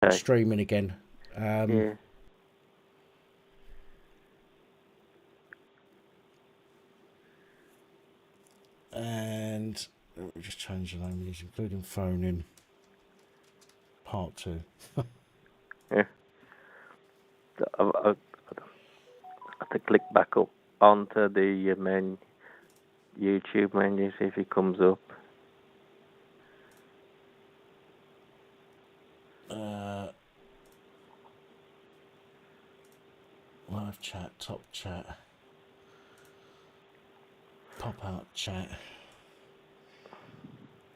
Okay. streaming again. Yeah. And let me just change the name of these, including phone in part 2. Yeah. I have to click back up onto the YouTube menu, see if it comes up. Live chat, top chat, pop out chat.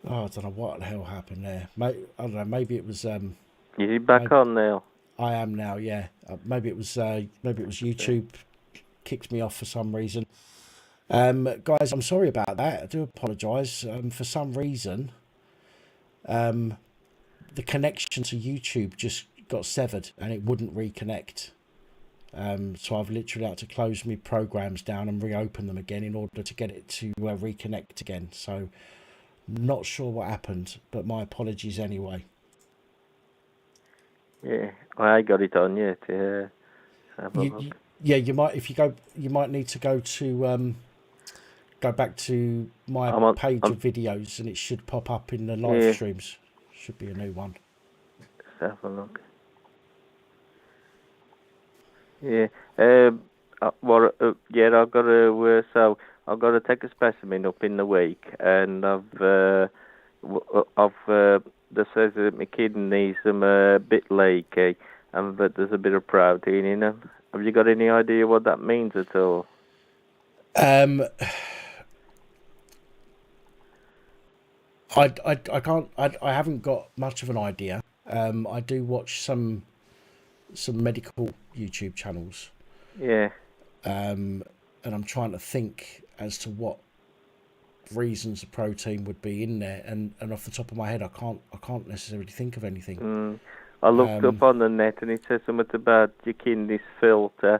Oh, I don't know what the hell happened there. I don't know. Maybe it was. Is it back on now? I am now. Yeah. Maybe it was. Maybe it was YouTube kicked me off for some reason. Guys, I'm sorry about that. I do apologise. For some reason, the connection to YouTube just got severed and it wouldn't reconnect. So I've literally had to close my programs down and reopen them again in order to get it to reconnect again. So not sure what happened, but my apologies anyway. Yeah, I got it on yet. Yeah, have a look. Yeah, you might if you go. You might need to go back to my I'm on. page of videos, and it should pop up in the live Yeah, streams. Should be a new one. let's have a look. Yeah. Yeah, I've got to. So I've got to take a specimen up in the week, and they says that my kidneys are a bit leaky, and that there's a bit of protein in them. Have you got any idea what that means at all? I can't. I haven't got much of an idea. I do watch some medical YouTube channels. Yeah. And I'm trying to think as to what reasons the protein would be in there, and off the top of my head I can't necessarily think of anything. I looked up on the net and it says something about your kidneys filter,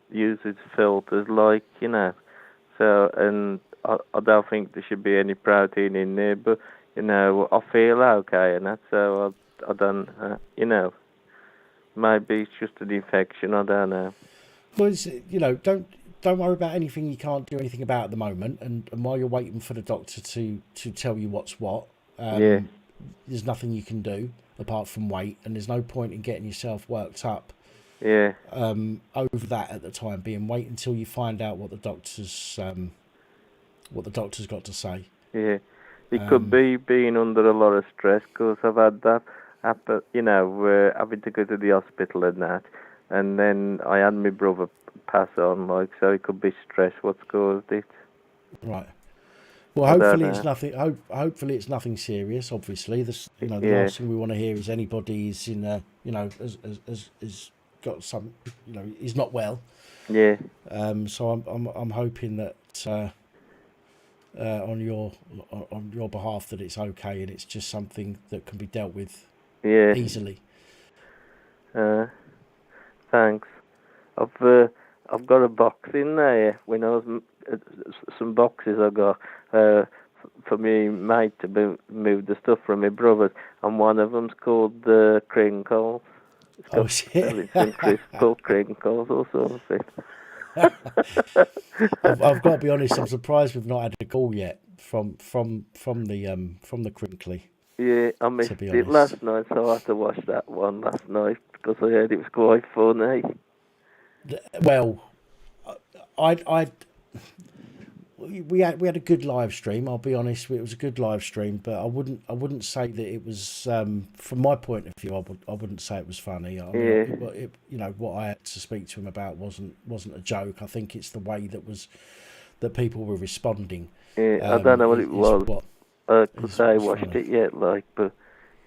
uses filters, like, so, and I don't think there should be any protein in there, but, I feel okay and that, so I don't, maybe it's just an infection, I don't know. Well, don't worry about anything you can't do anything about at the moment, and while you're waiting for the doctor to tell you what's what, Yeah. there's nothing you can do apart from wait, and there's no point in getting yourself worked up Yeah. over that at the time being. Wait until you find out what the doctor's got to say. Yeah. It could be being under a lot of stress, because I've had that happen, having to go to the hospital and that. And then I had my brother pass on, like, so it could be stress what's caused it. Right. Well, hopefully it's nothing. Hopefully it's nothing serious. Obviously, the last thing we want to hear is anybody's in has got some, is not well. Yeah. So I'm hoping that on your behalf that it's okay and it's just something that can be dealt with easily. Thanks. I've got a box in there. When I was some boxes I got for me mate to move the stuff from my brothers, and one of them's called the Crinkles. It's got some crystal crinkles or something. I've got to be honest. I'm surprised we've not had a call yet from the Crinkly. Yeah, I missed it last night, so I had to watch that one last night because I heard it was quite funny. Well, we had a good live stream. I'll be honest, it was a good live stream, but I wouldn't say that it was from my point of view. I wouldn't say it was funny. I mean, what I had to speak to him about wasn't a joke. I think it's the way that people were responding. Yeah, I don't know what it was. I could say I watched it yet, but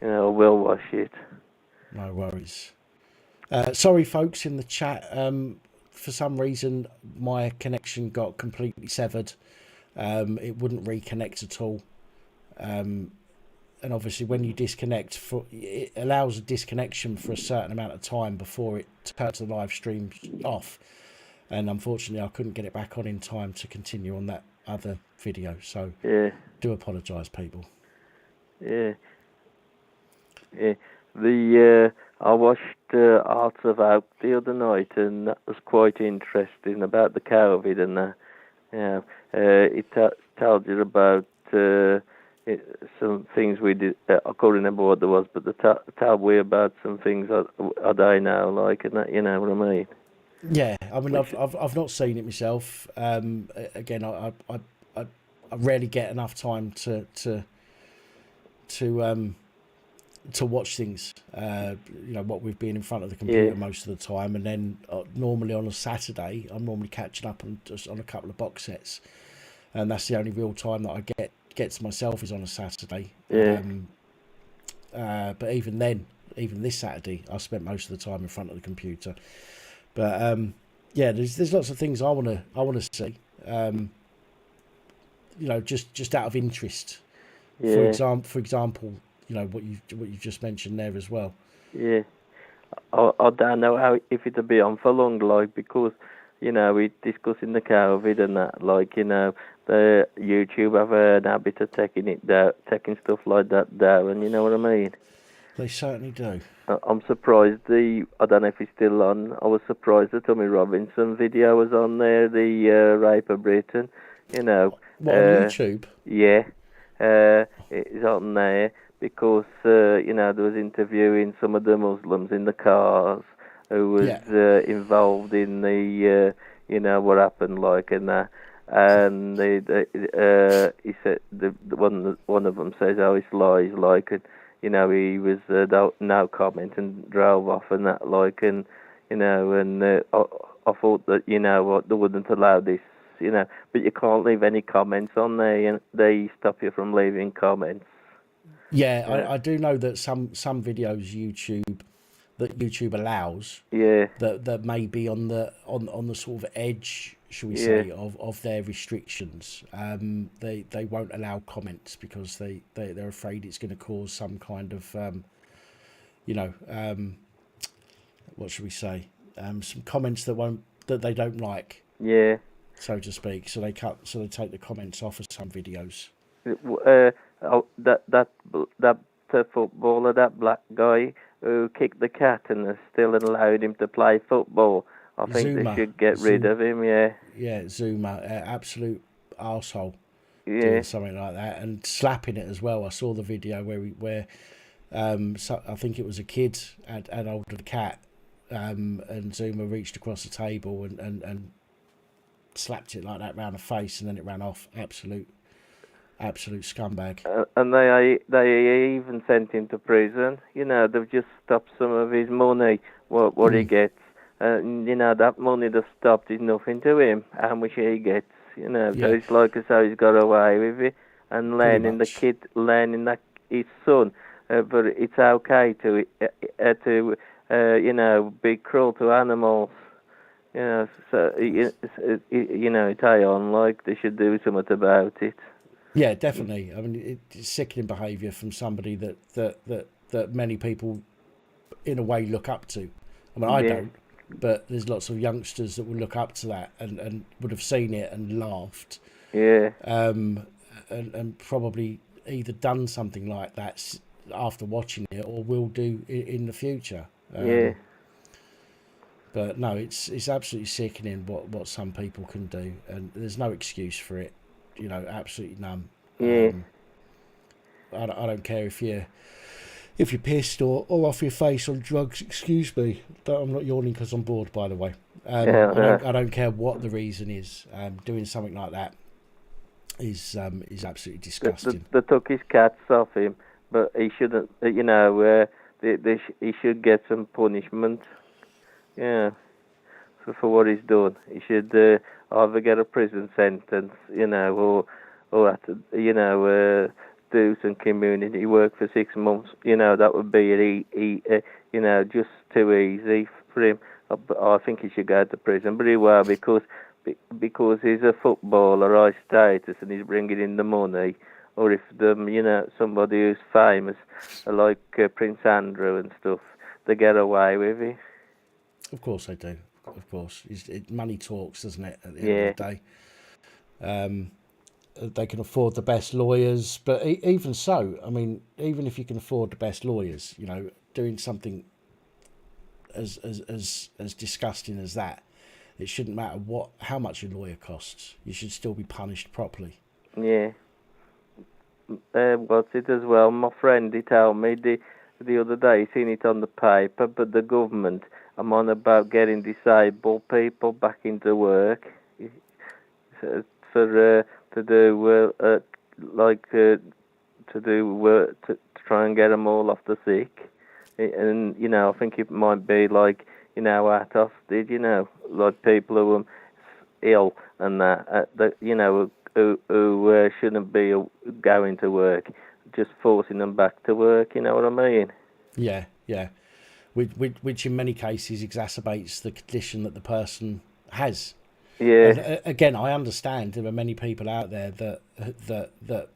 I will watch it. No worries. Sorry, folks in the chat. For some reason, my connection got completely severed. It wouldn't reconnect at all. And obviously, when you disconnect, it allows a disconnection for a certain amount of time before it turns the live stream off. And unfortunately, I couldn't get it back on in time to continue on that other video. So, do apologise, people. Yeah. I watched Arts of Oak the other night, and that was quite interesting about the COVID and that. Yeah, it tells you about some things we did. I can't remember what there was, but they tell me about some things I don't know, like, and that, you know what I mean. Yeah, I mean, Which, I've not seen it myself. Again, I rarely get enough time to to watch things. You know, what we've been in front of the yeah, computer most of the time, and then normally on a Saturday, I'm normally catching up on just on a couple of box sets, and that's the only real time that I get to myself is on a Saturday. yeah, But even then, even this Saturday, I spent most of the time in front of the computer. But yeah, there's lots of things I wanna see. You know, just out of interest. yeah, For example, you know what you just mentioned there as well. yeah. I don't know how if it'll be on for long, like, because we discussing the COVID and that, like, the YouTube have an habit of taking it down, taking stuff like that down, and you know what I mean. They certainly do. I'm surprised I don't know if he's still on. I was surprised the Tommy Robinson video was on there, the rape of Britain. You know, What on YouTube? yeah, it's on there because there was interviewing some of the Muslims in the cars who was Yeah, involved in the what happened, like, and that. And he said the one of them says, "Oh, it's lies," like, and he was no comment and drove off and that, like, and I thought that what they wouldn't allow this, but you can't leave any comments on there, and they stop you from leaving comments. yeah. Yeah, I do know that some videos YouTube allows yeah, that may be on the sort of edge, shall we yeah, say, of their restrictions. They won't allow comments because they're afraid it's going to cause some kind of you know what should we say, some comments that they don't like, yeah. so to speak. So they take the comments off of some videos. That footballer, that black guy who kicked the cat and has still allowed him to play football. I think they Zuma, should get rid of him. Yeah, yeah, Zuma, absolute arsehole, yeah, doing something like that and slapping it as well. I saw the video where so I think it was a kid had hold of the cat, and Zuma reached across the table and slapped it like that round the face, and then it ran off. Absolute scumbag. and they even sent him to prison. They've just stopped some of his money, what he Mm, gets. That money they've stopped is nothing to him. How much he gets, So yeah, it's like as though he's got away with it, and pretty learning much. that his son, but it's okay to be cruel to animals. So it's high on, like, they should do something about it. Yeah, definitely. I mean, it's sickening behaviour from somebody that many people, in a way, look up to. I mean, I Yeah, don't, but there's lots of youngsters that will look up to that and would have seen it and laughed, yeah, and probably either done something like that after watching it or will do in the future. yeah, But no, it's absolutely sickening what some people can do, and there's no excuse for it. Absolutely none. yeah. I don't care if you're pissed or off your face on drugs. Excuse me. I'm not yawning because I'm bored, by the way. Yeah, I don't care what the reason is. Doing something like that is absolutely disgusting. they took his cats off him, but he shouldn't. He should get some punishment. Yeah, for what he's done. He should either get a prison sentence, or have to, do some community work for 6 months. That would be it. Just too easy for him. I think he should go to prison, but he will, because he's a footballer, high status, and he's bringing in the money. Or if somebody who's famous, like Prince Andrew and stuff, they get away with it. Of course they do. Of course, money talks, doesn't it? At the end Yeah, of the day, they can afford the best lawyers, but even so, I mean, even if you can afford the best lawyers, doing something as disgusting as that, it shouldn't matter how much your lawyer costs. You should still be punished properly. Yeah. What's it as well? My friend, he told me the other day, he seen it on the paper, but the government, I'm on about getting disabled people back into work for to do to do work to try and get them all off the sick. And I think it might be like Atos did, like people who are ill and that who shouldn't be going to work, just forcing them back to work. You know what I mean? Yeah. Which in many cases exacerbates the condition that the person has. Yeah. And again, I understand there are many people out there that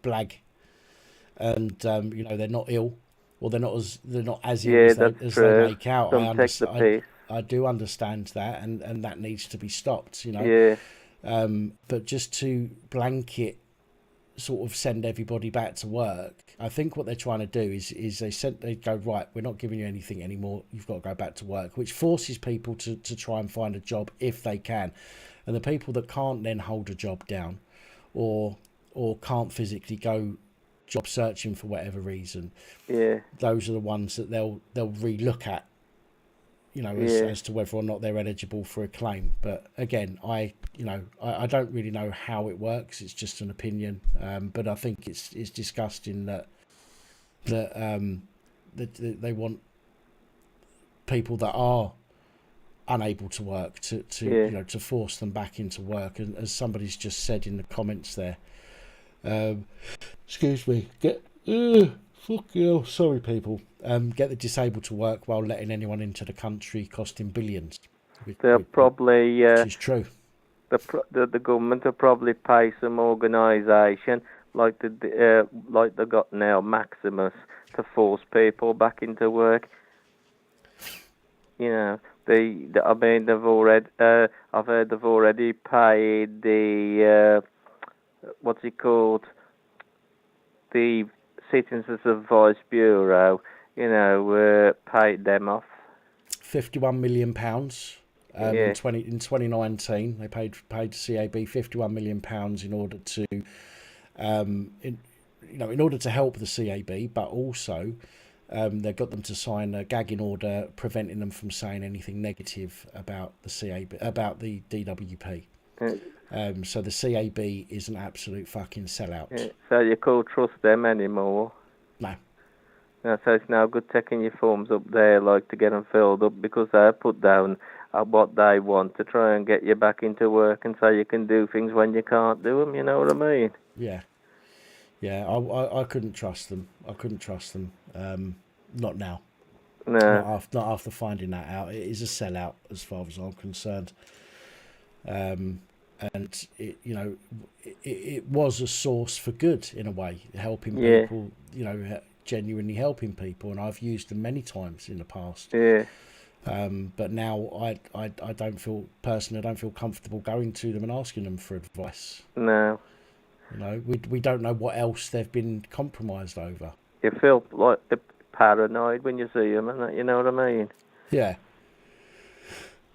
blag, and they're not ill, or they're not as ill as they make out. Some I understand. I do understand that, and that needs to be stopped. Yeah. But just to blanket sort of send everybody back to work, I think what they're trying to do is they go, right, we're not giving you anything anymore, you've got to go back to work, which forces people to try and find a job if they can. And the people that can't then hold a job down or can't physically go job searching for whatever reason, those are the ones that they'll relook at, as to whether or not they're eligible for a claim. But again, I don't really know how it works. It's just an opinion. But I think it's disgusting that they want people that are unable to work to force them back into work. And as somebody's just said in the comments there, excuse me, sorry people, get the disabled to work while letting anyone into the country, costing billions. Which is true. The government will probably pay some organisation like they got now, Maximus, to force people back into work. They've already. I've heard they've already paid the what's it called? The Citizens Advice Bureau. Paid them off £51 million. In 2019, they paid CAB £51 million in order to, in order to help the CAB, but also they got them to sign a gagging order preventing them from saying anything negative about the CAB, about the DWP. So the CAB is an absolute fucking sellout. So you can't trust them anymore. No. So it's no good taking your forms up there, like, to get them filled up, because they put down what they want to try and get you back into work and say you can do things when you can't do them. You know what I mean? Yeah. I couldn't trust them. Not now. No. Not after finding that out. It is a sellout as far as I'm concerned. And it was a source for good in a way, helping people. Genuinely helping people, and I've used them many times in the past. Yeah. But now I don't feel comfortable going to them and asking them for advice. No. We don't know what else they've been compromised over. You feel like paranoid when you see them, and that, you know what I mean? Yeah.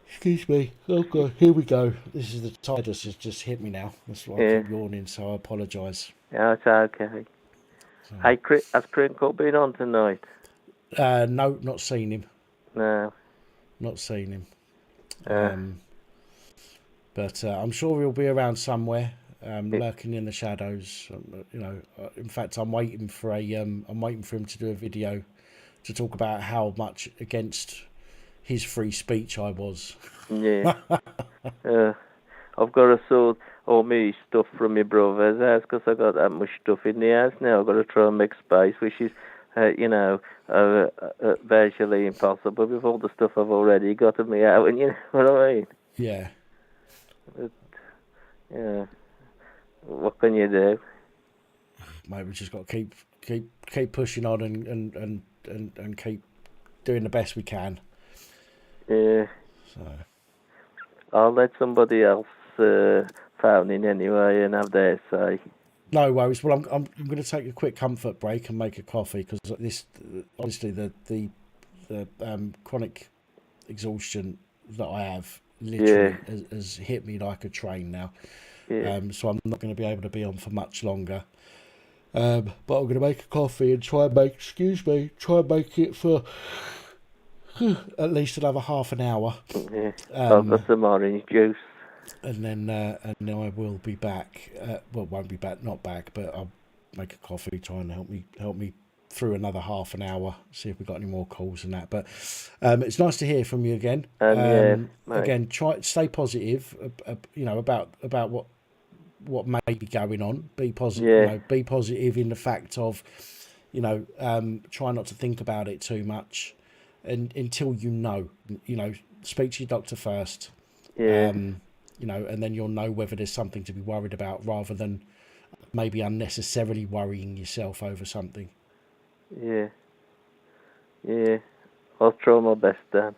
Excuse me. Oh God, here we go. This is the tinnitus has just hit me now. That's why I keep yawning, so I apologise. Yeah, it's okay. Hey, has Crinkle been on tonight? No, not seen him. No. Not seen him. But I'm sure he'll be around somewhere, lurking in the shadows. In fact, I'm waiting for him to do a video to talk about how much against his free speech I was. Yeah. I've got to sort all my stuff from my brother's house, because I've got that much stuff in the house now. I've got to try and make space, which is, virtually impossible with all the stuff I've already got in my house, and you know what I mean? Yeah. What can you do? Mate, we just got to keep pushing on and keep doing the best we can. Yeah. So I'll let somebody else phone in anyway and have their say. No worries. Well, I'm going to take a quick comfort break and make a coffee, because this, honestly, the the chronic exhaustion that I have literally has hit me like a train now. So I'm not going to be able to be on for much longer. But I'm going to make a coffee and try and make it for at least another half an hour. Yeah. I've got some orange juice. And then I will be back. Won't be back, not back, but I'll make a coffee, try and help me through another half an hour, see if we've got any more calls and that. But it's nice to hear from you again. Again, stay positive, about what may be going on. Be positive, be positive in the fact of, try not to think about it too much, and until speak to your doctor first. And then you'll know whether there's something to be worried about, rather than maybe unnecessarily worrying yourself over something. Yeah. I'll try my best, Dan.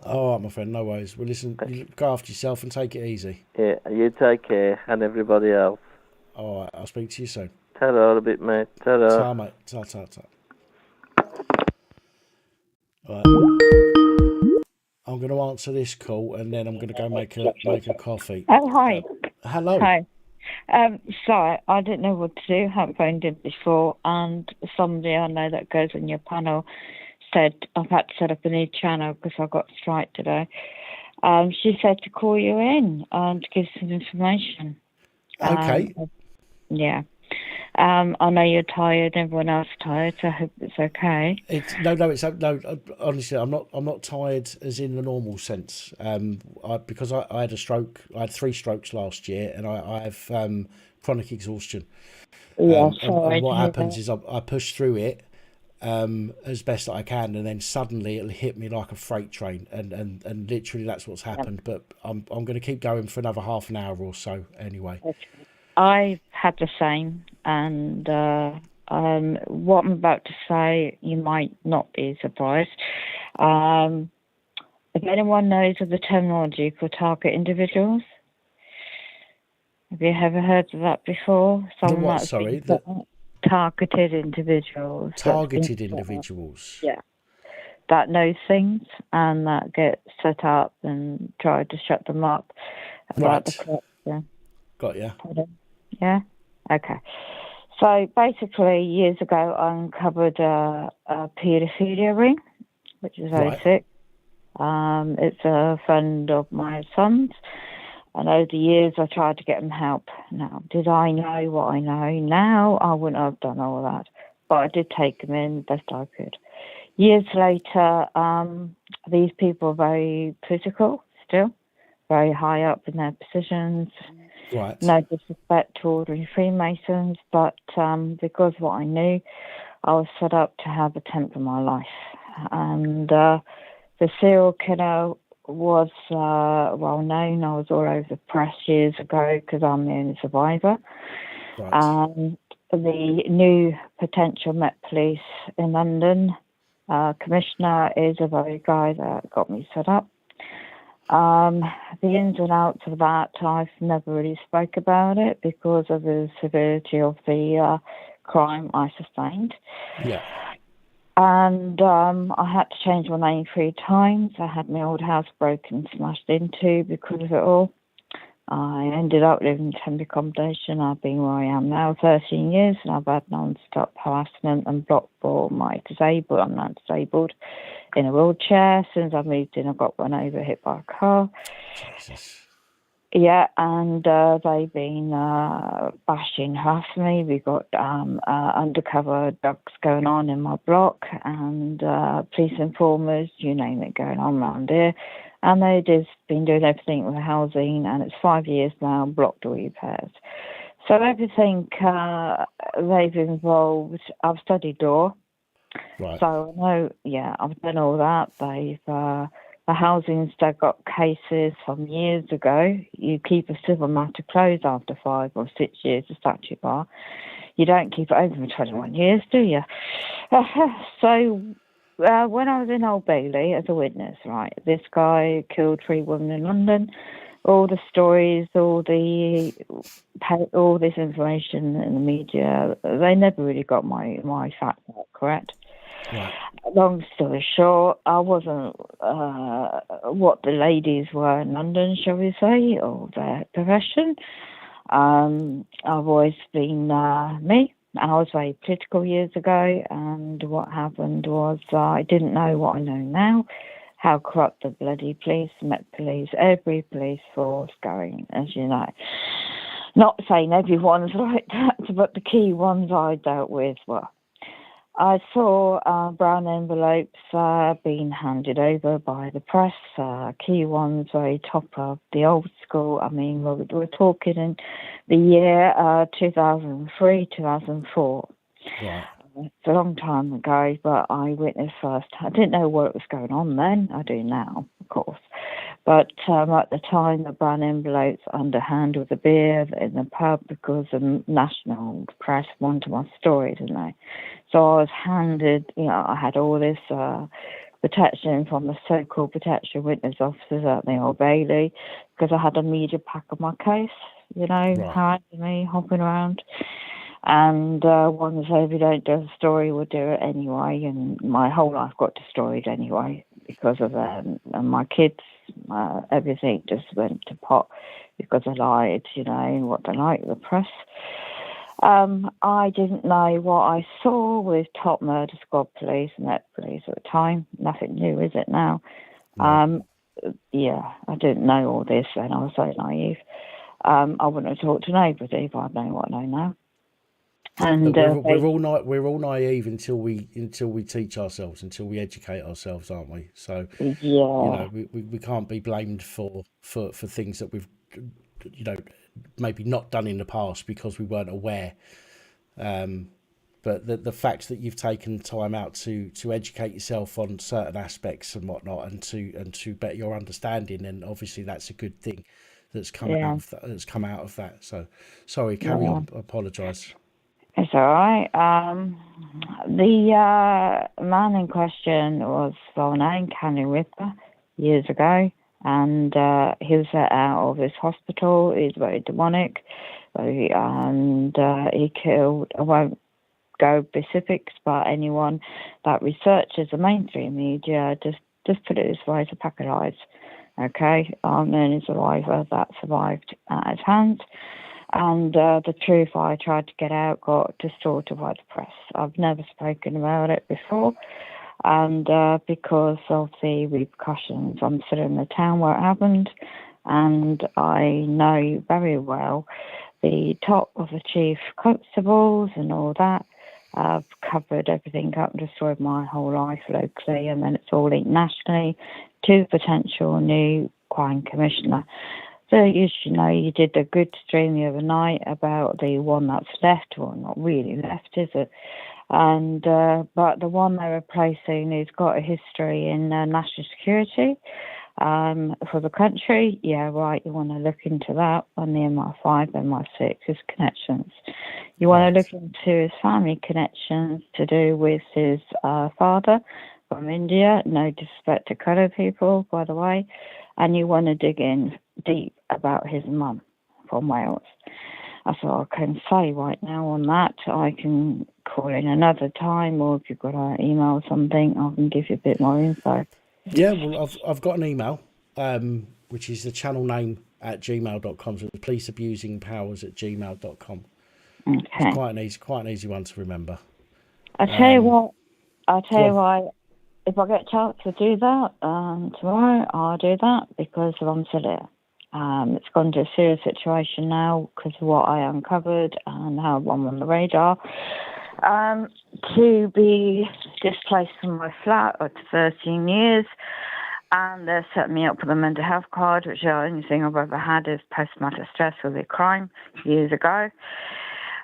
All right, my friend, no worries. Well, listen, you look after yourself and take it easy. Yeah, you take care, and everybody else. All right, I'll speak to you soon. Ta-ra a bit, mate. Ta-ra. Ta, mate. Ta. All right. I'm going to answer this call, and then I'm going to go make a coffee. Oh, hi. Hello. Hi. Sorry, I didn't know what to do. I haven't phoned in before, and somebody I know that goes on your panel said I've had to set up a new channel because I got a strike today. She said to call you in to give some information. Okay. Yeah. I know you're tired. Everyone else is tired, so I hope it's okay. Honestly, I'm not tired as in the normal sense. Because I had a stroke. I had 3 strokes last year, and I have chronic exhaustion. Yeah, and what happens is I push through it as best that I can, and then suddenly it'll hit me like a freight train, and literally that's what's happened. But I'm going to keep going for another half an hour or so anyway. Okay. I had the same, and what I'm about to say, you might not be surprised. If anyone knows of the terminology called target individuals, have you ever heard of that before? Targeted individuals. Targeted individuals. Yeah. That knows things and that get set up and try to shut them up about the corruption. Got you. Yeah? Okay. So basically, years ago, I uncovered a paedophilia ring, which is very sick. It's a friend of my son's. And over the years, I tried to get him help. Now, did I know what I know now? I wouldn't have done all that. But I did take him in best I could. Years later, these people are very political still, very high up in their positions. Right. No disrespect to ordinary Freemasons, but because what I knew, I was set up to have a attempt on my life. And the serial killer was well known. I was all over the press years ago because I'm the only survivor. Right. The new potential Met Police in London commissioner is a very guy that got me set up. The ins and outs of that, I've never really spoke about it because of the severity of the crime I sustained. Yeah. And I had to change my name 3 times. I had my old house broken, smashed into because of it all. I ended up living in temporary accommodation. I've been where I am now 13 years, and I've had non-stop harassment and block for my disabled. I'm not disabled, in a wheelchair. Since I moved in, I got run over, hit by a car. Jesus. Yeah, and they've been bashing, harassing me. We've got undercover drugs going on in my block, and police informers, you name it, going on around here. And they've just been doing everything with housing, and it's 5 years now, blocked all repairs. So everything they've involved, I've studied law. Right. So I know, yeah, I've done all that. They've the housing's got cases from years ago. You keep a civil matter closed after 5 or 6 years, the statute bar. You don't keep it open for 21 years, do you? So when I was in Old Bailey as a witness, right, this guy killed 3 women in London. All the stories, all this information in the media, they never really got my facts out correct. Right. Long story short, I wasn't what the ladies were in London, shall we say, or their profession. I've always been me, and I was very political years ago, and what happened was I didn't know what I know now, how corrupt the bloody police, Met Police, every police force going, as you know. Not saying everyone's like that, but the key ones I dealt with were. I saw brown envelopes being handed over by the press, key ones very top of the old school. I mean, we're talking in the year 2003, 2004. Right. It's a long time ago, but I witnessed first. I didn't know what was going on then. I do now, of course. But at the time, the brown envelopes underhand with the beer in the pub because the national press wanted my story, didn't they? So I was handed, I had all this protection from the so-called protection witness officers at the Old Bailey because I had a media pack on my case, harassing me, hopping around. And one said, if you don't do a story, we'll do it anyway. And my whole life got destroyed anyway because of them. And my kids, everything just went to pot because I lied, what they like, the press. I didn't know what I saw with top murder squad police and Met Police at the time. Nothing new, is it now? No. I didn't know all this then. I was so naive. I wouldn't have talked to nobody if I'd known what I know now. And we're all naive until we teach ourselves, until we educate ourselves, aren't we? So we can't be blamed for things that we've maybe not done in the past because we weren't aware. But the fact that you've taken time out to educate yourself on certain aspects and whatnot, and to better your understanding, and obviously that's a good thing that's come out of that. So sorry, carry on. I apologise. It's all right. The man in question was well known, Canny Ripper, years ago, and he was let out of his hospital. He's very demonic, and he killed. I won't go specifics, but anyone that researches the mainstream media just put it this way: it's a pack of lies. Okay, I'm the only survivor that survived at his hands. And the truth I tried to get out got distorted by the press. I've never spoken about it before. And because of the repercussions, I'm still in the town where it happened. And I know very well the top of the chief constables and all that. I've covered everything up and destroyed my whole life locally. And then it's all linked nationally to potential new crime commissioner. So you did a good stream the other night about the one that's left, well, not really left, is it? And but the one they're replacing has got a history in national security for the country. Yeah, right. You want to look into that on the MI5, MI6, his connections. You want to look into his family connections to do with his father from India. No disrespect to coloured people, by the way. And you want to dig in deep about his mum from Wales. That's all I can say right now on that. I can call in another time, or if you've got an email or something, I can give you a bit more info. Yeah, well, I've got an email, which is the channel name at gmail.com, so policeabusingpowers@gmail.com. Okay. It's quite an easy one to remember. I'll tell you what, if I get a chance to do that tomorrow, I'll do that because I'm still here. It's gone to a serious situation now because of what I uncovered and how I'm on the radar. To be displaced from my flat for 13 years, and they're setting me up with a mental health card, which the only thing I've ever had is post-traumatic stress with a crime years ago.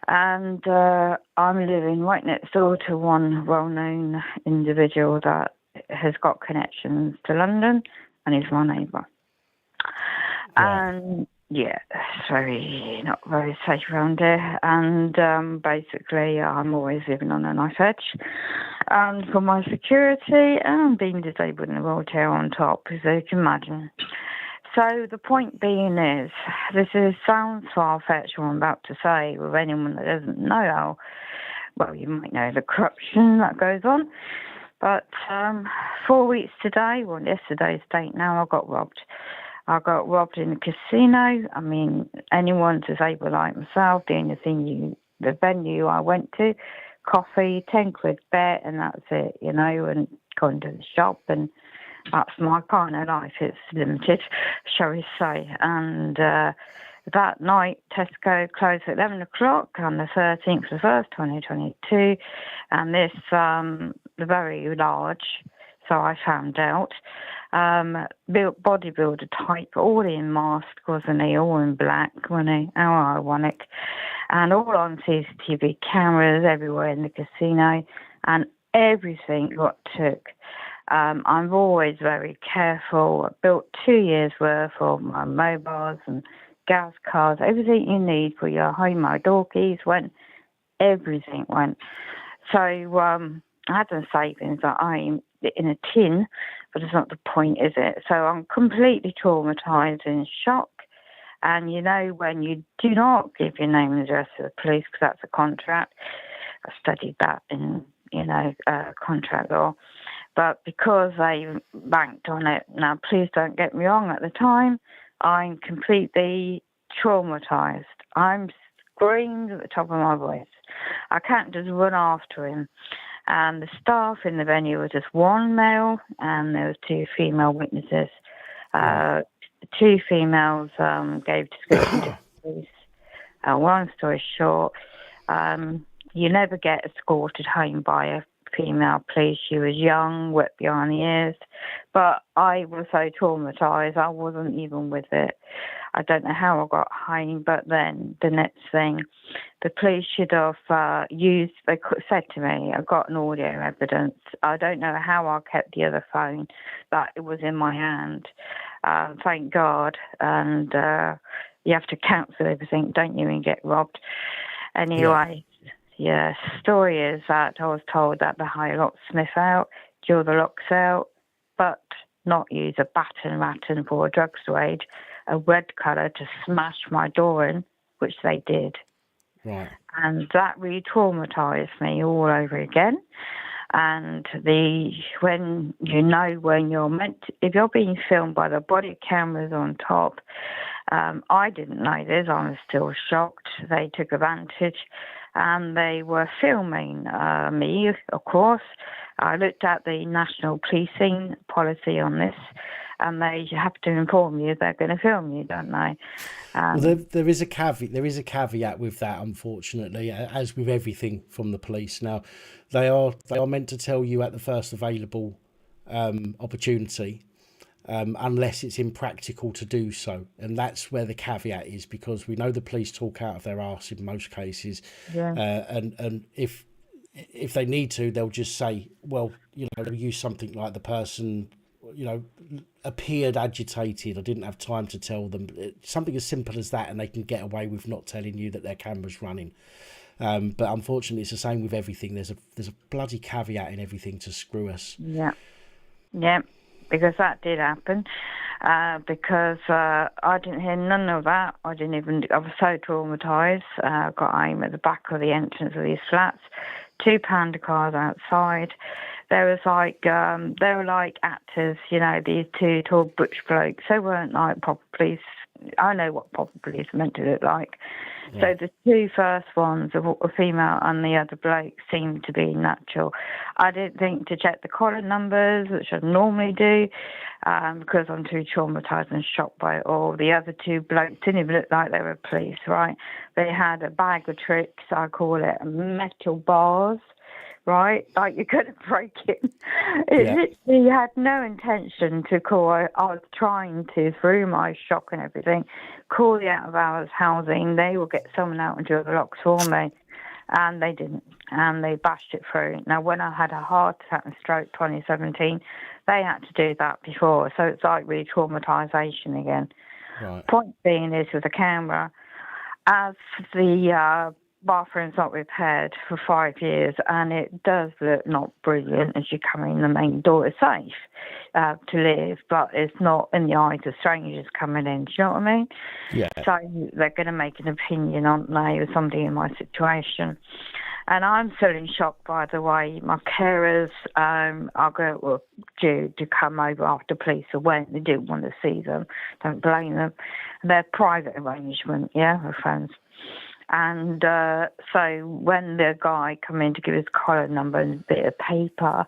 And I'm living right next door to one well-known individual that has got connections to London, and he's my neighbour. Right. And yeah, it's not very safe around here. And basically, I'm always living on a knife edge. And for my security, and being disabled in a wheelchair on top, as you can imagine. So the point being is, sounds far-fetched what I'm about to say with anyone that doesn't know how, well, you might know the corruption that goes on. But 4 weeks today, well, yesterday's date now, I got robbed. I got robbed in a casino. I mean, anyone disabled like myself, the venue I went to, coffee, 10 quid bet, and that's it, you know, and going to the shop, and that's my kind of life. It's limited, shall we say. And that night, Tesco closed at 11 o'clock on the 13th of the 1st, 2022, and this very large, so I found out, bodybuilder type, all in mask, wasn't he? All in black, wasn't he? How ironic. And all on CCTV cameras everywhere in the casino, and everything got took. I'm always very careful. I built 2 years' worth of my mobiles and gas cards, everything you need for your home. My door keys went, everything went. So I had some savings that I'm in a tin, but it's not the point, is it? So I'm completely traumatised, in shock. And you know, when you do not give your name and address to the police, because that's a contract, I studied that in, contract law. But because they banked on it, now please don't get me wrong, at the time, I'm completely traumatised. I'm screamed at the top of my voice. I can't just run after him. And the staff in the venue was just one male, and there was 2 female witnesses. 2 females gave description to the police. Long story short, you never get escorted home by a female police. She was young, wet behind the ears, but I was so traumatised I wasn't even with it. I don't know how I got home, but then the next thing, the police should have they said to me, I've got an audio evidence. I don't know how I kept the other phone, but it was in my hand. Thank God. And you have to cancel everything, don't you, and get robbed. Anyway, yeah, story is that I was told that the high locksmith out, drill the locks out, but not use a baton rattan for a drugs raid, a red colour to smash my door in, which they did. Right. And that re-traumatised me all over again. And when you're if you're being filmed by the body cameras on top, I didn't know this. I was still shocked. They took advantage, and they were filming me, of course. I looked at the national policing policy on this, and they have to inform you they're going to film you, don't they? Well, there is a caveat. There is a caveat with that, unfortunately, as with everything from the police. Now, they are meant to tell you at the first available opportunity, unless it's impractical to do so, and that's where the caveat is, because we know the police talk out of their arse in most cases, and if they need to, they'll just say, well, they'll use something like the person, appeared agitated. I didn't have time to tell them. Something as simple as that, and they can get away with not telling you that their camera's running. But unfortunately, it's the same with everything. There's a bloody caveat in everything to screw us. Yeah, because that did happen. Because I didn't hear none of that. I was so traumatised. Got home at the back of the entrance of these flats. 2 panda cars outside. There was they were like actors, these 2 tall butch blokes. They weren't like proper police. I know what proper police are meant to look like. Yeah. So the 2 first ones, a female and the other bloke, seemed to be natural. I didn't think to check the collar numbers, which I normally do, because I'm too traumatised and shocked by it all. The other 2 blokes didn't even look like they were police, right? They had a bag of tricks, I call it, metal bars, right? Like you're going to break it. It literally had no intention to call. I was trying to, through my shock and everything, call the out-of-hours housing. They will get someone out and do the locks for me. And they didn't. And they bashed it through. Now, when I had a heart attack and stroke 2017, they had to do that before. So it's like re-traumatisation again. Right. Point being is with the camera, as the bathroom's not repaired for 5 years, and it does look not brilliant as you come in the main door. It's safe to live, but it's not in the eyes of strangers coming in. Do you know what I mean? Yeah. So they're going to make an opinion, aren't they, with somebody in my situation. And I'm still in shock, by the way. My carers were due to come over after police went. They didn't want to see them. Don't blame them. They're private arrangement, yeah, with friends. And so when the guy come in to give his collar number and a bit of paper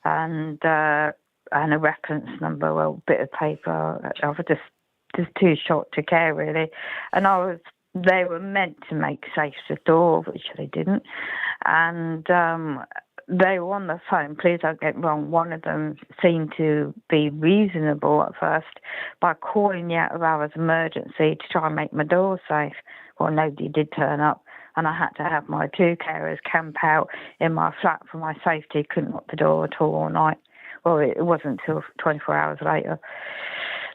and a reference number, well, bit of paper, I was just too short to care, really. And they were meant to make safe the door, which they didn't. And they were on the phone. Please don't get me wrong. One of them seemed to be reasonable at first by calling the out of hours emergency to try and make my door safe. Well, nobody did turn up, and I had to have my 2 carers camp out in my flat for my safety. Couldn't lock the door at all night. Well, it wasn't until 24 hours later.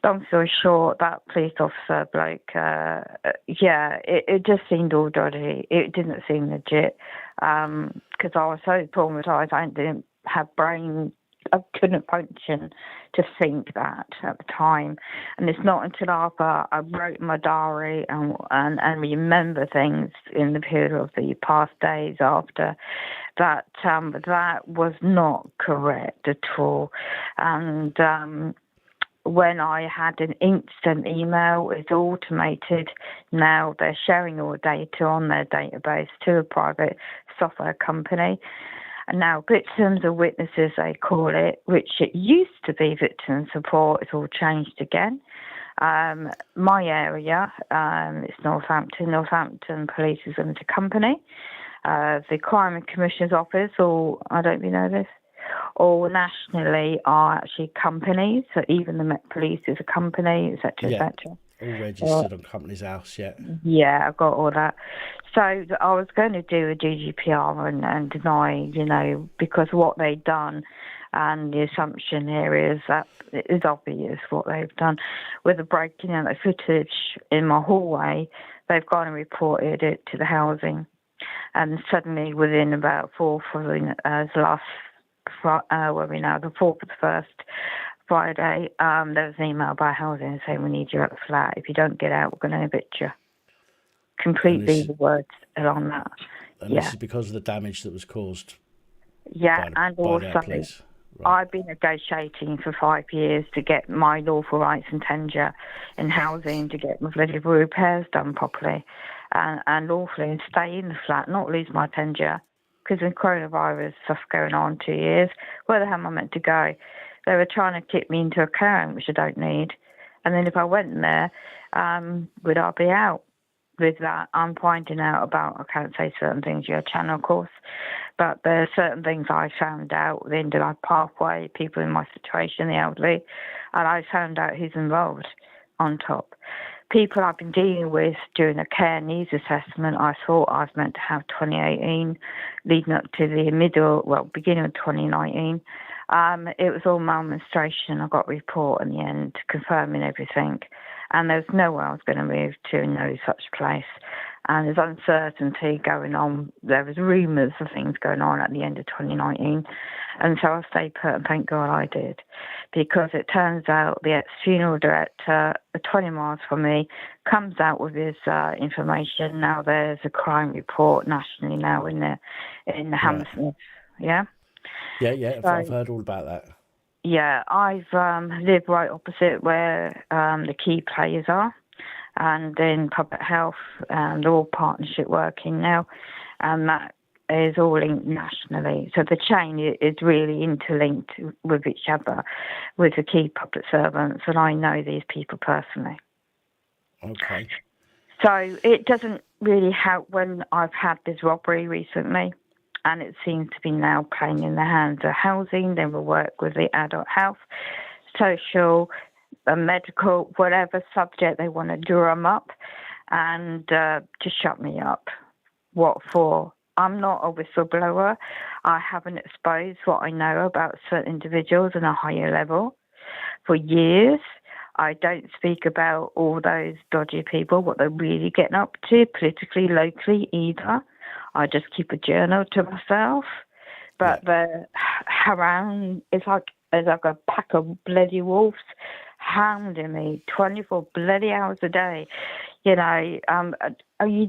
Long story short, that police officer bloke, it just seemed all dodgy. It didn't seem legit because I was so traumatised. I didn't have brain. I couldn't function to think that at the time. And it's not until after I wrote my diary and remember things in the period of the past days after that that was not correct at all. And when I had an instant email, it's automated. Now they're sharing all data on their database to a private software company. And now victims or witnesses, they call it, which it used to be victim support. It's all changed again. My area, it's Northampton. Northampton Police is under company. The Crime and Commissioner's Office, or I don't really know this, or nationally are actually companies. So even the Met Police is a company, etc., etc. All registered on Companies House, yeah. Yeah, I've got all that. So I was going to do a GDPR and deny, because what they've done, and the assumption here is that it is obvious what they've done. With the breaking out of footage in my hallway, they've gone and reported it to the housing. And suddenly, within about 4 following the last, the 4th of the 1st, Friday, there was an email by housing saying we need you at the flat. If you don't get out, we're going to evict you. Completely the words along that. And this is because of the damage that was caused. Yeah, by also police. Right. I've been negotiating for 5 years to get my lawful rights and tenure in housing, to get my bloody repairs done properly and lawfully, and stay in the flat, not lose my tenure. Because with coronavirus stuff going on 2 years, where the hell am I meant to go? They were trying to kick me into a care home, which I don't need. And then if I went in there, would I be out? With that, I'm finding out about, I can't say certain things, your channel, of course, but there are certain things I found out, the end of my pathway, people in my situation, the elderly, and I found out who's involved on top. People I've been dealing with during a care needs assessment, I thought I was meant to have 2018, leading up to the beginning of 2019. It was all malmenstruation. I got a report in the end confirming everything. And there was nowhere I was going to move to, no such place. And there's uncertainty going on. There was rumours of things going on at the end of 2019. And so I stayed put, and thank God I did. Because it turns out the ex-funeral director, 20 miles from me, comes out with his information. Now there's a crime report nationally now in the Hammersmith, yeah? Yeah, I've heard all about that. Yeah, I've lived right opposite where the key players are, and in public health, they're all partnership working now, and that is all linked nationally. So the chain is really interlinked with each other, with the key public servants, and I know these people personally. Okay. So it doesn't really help when I've had this robbery recently. And it seems to be now playing in the hands of housing. They will work with the adult health, social, medical, whatever subject they want to drum up and to shut me up. What for? I'm not a whistleblower. I haven't exposed what I know about certain individuals on a higher level for years. I don't speak about all those dodgy people, what they're really getting up to politically, locally either. I just keep a journal to myself. But the harangue is like a pack of bloody wolves hounding me 24 bloody hours a day. You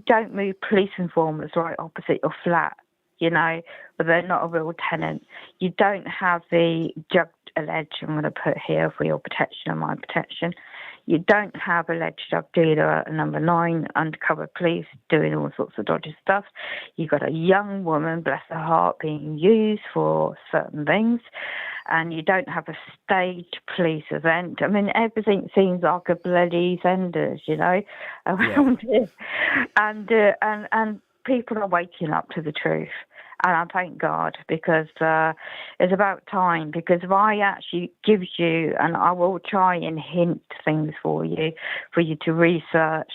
don't move police informers right opposite your flat. but they're not a real tenant. You don't have the drugged alleged, I'm going to put here for your protection and my protection. You don't have alleged drug dealer at number 9, undercover police doing all sorts of dodgy stuff. You've got a young woman, bless her heart, being used for certain things. And you don't have a staged police event. I mean, everything seems like a bloody Senders, around here. And people are waking up to the truth. And I thank God, because it's about time. Because if I actually give you, and I will try and hint things for you to research,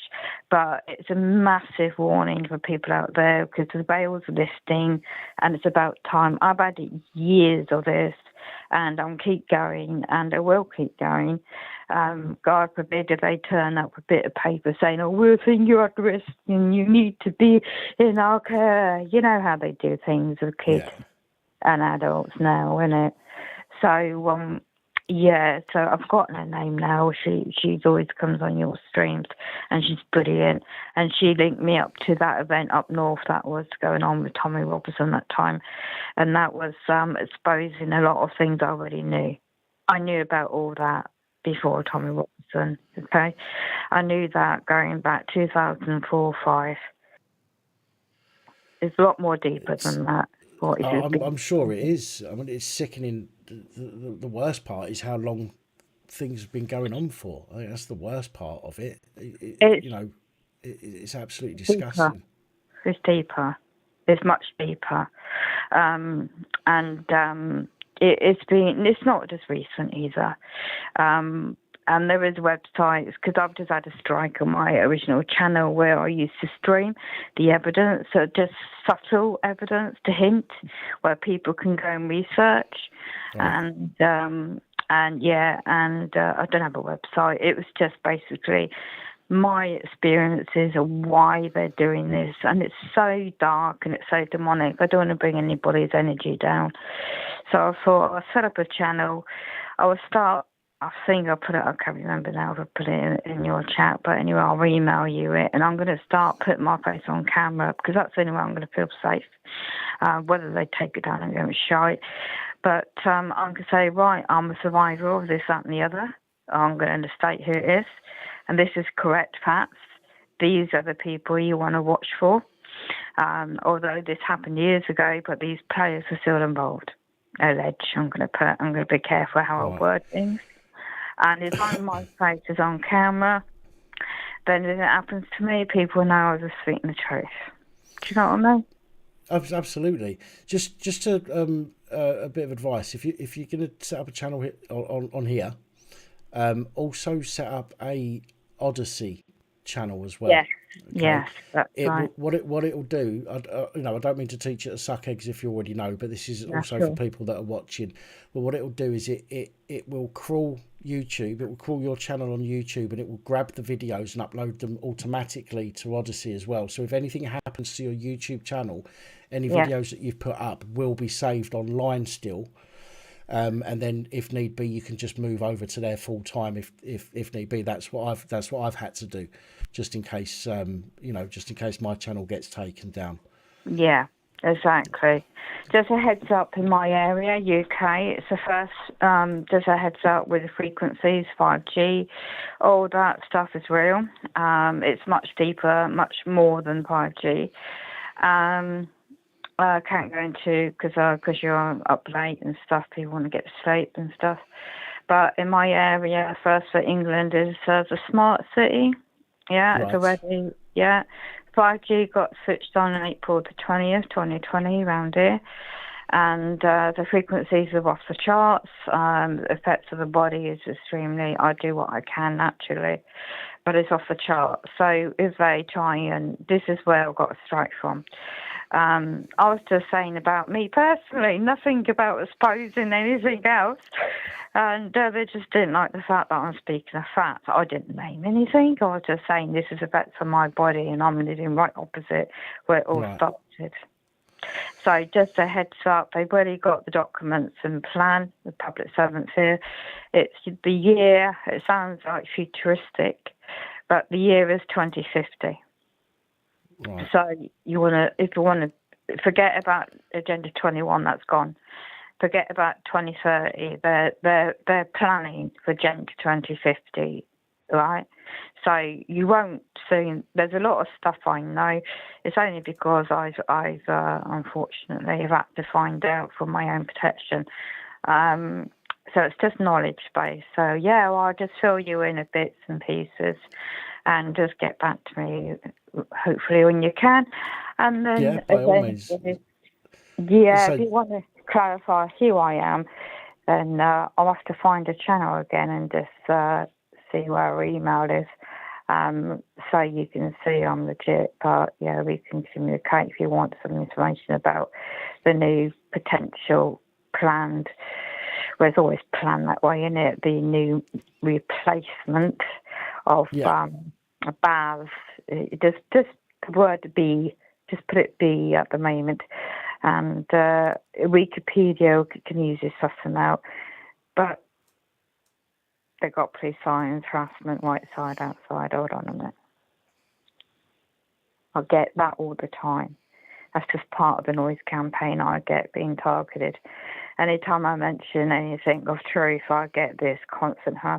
but it's a massive warning for people out there, because the bail's listing, and it's about time. I've had years of this, and I'll keep going, and I will keep going. God forbid if they turn up with a bit of paper saying, "Oh, we'll think you're at risk and you need to be in our care." You know how they do things with kids and adults now, innit? So, so I've gotten her name now. She's always comes on your streams, and she's brilliant. And she linked me up to that event up north that was going on with Tommy Robinson that time, and that was exposing a lot of things I already knew. I knew about all that before Tommy Robinson. Okay, I knew that going back 2004-5. It's a lot more deeper than that. I'm sure it is. I mean, it's sickening. The worst part is how long things have been going on for. I think that's the worst part of it. It's absolutely disgusting. It's deeper. It's much deeper. It's not just recent either. And there is websites, because I've just had a strike on my original channel where I used to stream the evidence, so just subtle evidence to hint, where people can go and research. And I don't have a website. It was just basically my experiences of why they're doing this, and it's so dark and it's so demonic. I don't want to bring anybody's energy down, so I thought I'll set up a channel. I will start. I think I can't remember now if I put it in your chat, but anyway, I'll email you it, and I'm going to start putting my face on camera, because that's the only way I'm going to feel safe. Whether they take it down and go shite, but I'm going to say, right, I'm a survivor of this, that, and the other. I'm going to state who it is, and this is correct facts. These are the people you want to watch for. Although this happened years ago, but these players are still involved. Alleged. I'm going to be careful how I word things. And if my face is on camera, then if it happens to me, people know I was speaking the truth. Do you know what I mean? Absolutely. Just a bit of advice. If you're going to set up a channel on here, also set up a Odyssey channel as well. Yes. Okay? Yes, that's right. What it'll do, I don't mean to teach you to suck eggs if you already know, but this is also for people that are watching. But what it will do is it will crawl YouTube, it will crawl your channel on YouTube, and it will grab the videos and upload them automatically to Odyssey as well. So if anything happens to your YouTube channel, any videos that you've put up will be saved online still. And then if need be, you can just move over to there full time if need be. That's what I've had to do, just in case just in case my channel gets taken down. Yeah, exactly. Just a heads up, in my area, UK, it's the first. Just a heads up with the frequencies, 5G, all that stuff is real. It's much deeper, much more than 5G. I can't go into because you're up late and stuff. People want to get to sleep and stuff. But in my area, first for England is the smart city. Yeah, right. It's already 5G got switched on April the 20th, 2020, around here, and the frequencies are off the charts. The effects of the body is extremely. I do what I can naturally, but it's off the charts. So if they try and this is where I got a strike from. I was just saying about me personally, nothing about exposing anything else. And they just didn't like the fact that I'm speaking of facts. I didn't name anything. I was just saying this is effects on my body, and I'm living right opposite where it all started. So just a heads up, they've already got the documents and plan, the public servants here. It's the year, it sounds like futuristic, but the year is 2050. Right. So if you want to forget about Agenda 21. That's gone. Forget about 2030. They're planning for Agenda 2050, right? So you won't see. There's a lot of stuff I know. It's only because I've unfortunately have had to find out for my own protection. So it's just knowledge base. So yeah, well, I'll just fill you in a bits and pieces, and just get back to me hopefully when you can. And then Yeah, by all means. Yeah, So, if you want to clarify who I am, then I'll have to find a channel again and just see where our email is, so you can see I'm legit. But yeah, we can communicate if you want some information about the new potential planned. Well, it's always planned that way, isn't it? The new replacement of baths. Just the word "be." Just put it "be" at the moment. And Wikipedia can use this suss them out. But they got police signs, harassment, white side, outside. Hold on a minute. I get that all the time. That's just part of the noise campaign I get being targeted. Anytime I mention anything of truth, I get this constant harassment.